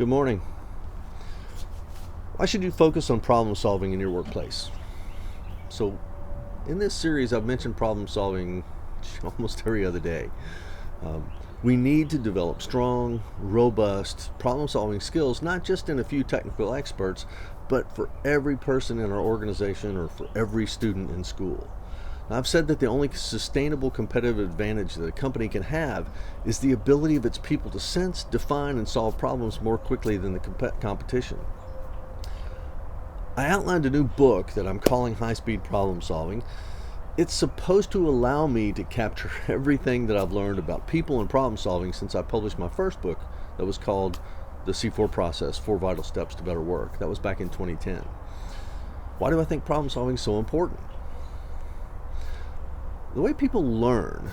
Good morning. Why should you focus on problem solving in your workplace? So, in this series, I've mentioned problem solving almost every other day. We need to develop strong, robust problem solving skills, not just in a few technical experts, but for every person in our organization or for every student in school. Now, I've said that the only sustainable competitive advantage that a company can have is the ability of its people to sense, define, and solve problems more quickly than the competition. I outlined a new book that I'm calling High Speed Problem Solving. It's supposed to allow me to capture everything that I've learned about people and problem solving since I published my first book that was called The C4 Process, 4 Vital Steps to Better Work. That was back in 2010. Why do I think problem solving is so important? The way people learn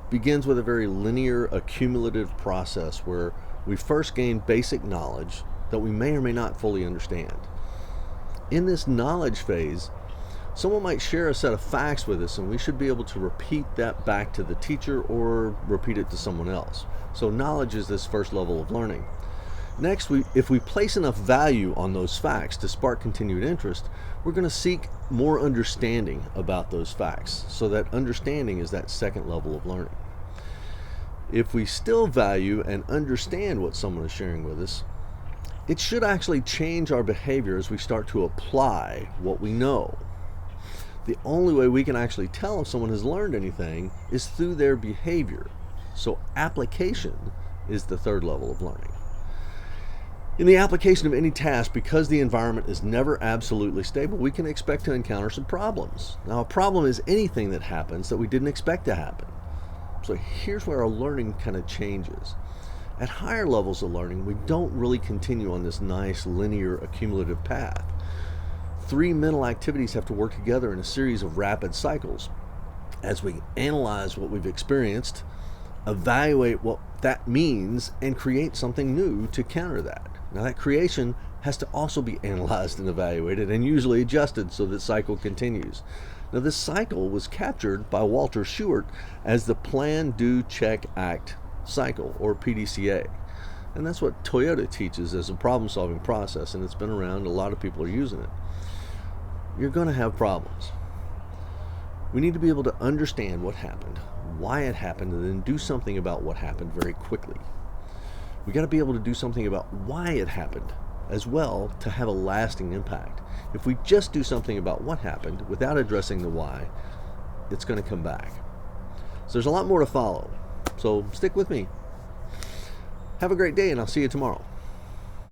begins with a very linear, accumulative process where we first gain basic knowledge that we may or may not fully understand. In this knowledge phase, someone might share a set of facts with us and we should be able to repeat that back to the teacher or repeat it to someone else. So knowledge is this first level of learning. Next, if we place enough value on those facts to spark continued interest, we're going to seek more understanding about those facts. So that understanding is that second level of learning. If we still value and understand what someone is sharing with us, it should actually change our behavior as we start to apply what we know. The only way we can actually tell if someone has learned anything is through their behavior. So application is the third level of learning. In the application of any task, because the environment is never absolutely stable, we can expect to encounter some problems. Now, a problem is anything that happens that we didn't expect to happen. So here's where our learning kind of changes. At higher levels of learning, we don't really continue on this nice linear accumulative path. 3 mental activities have to work together in a series of rapid cycles as we analyze what we've experienced, evaluate what that means, and create something new to counter that. Now, that creation has to also be analyzed and evaluated and usually adjusted so that cycle continues. Now, this cycle was captured by Walter Shewhart as the Plan, Do, Check, Act cycle, or PDCA. And that's what Toyota teaches as a problem-solving process, and it's been around. A lot of people are using it. You're going to have problems. We need to be able to understand what happened, why it happened, and then do something about what happened very quickly. We got to be able to do something about why it happened as well to have a lasting impact. If we just do something about what happened without addressing the why, it's going to come back. So there's a lot more to follow. So stick with me. Have a great day, and I'll see you tomorrow.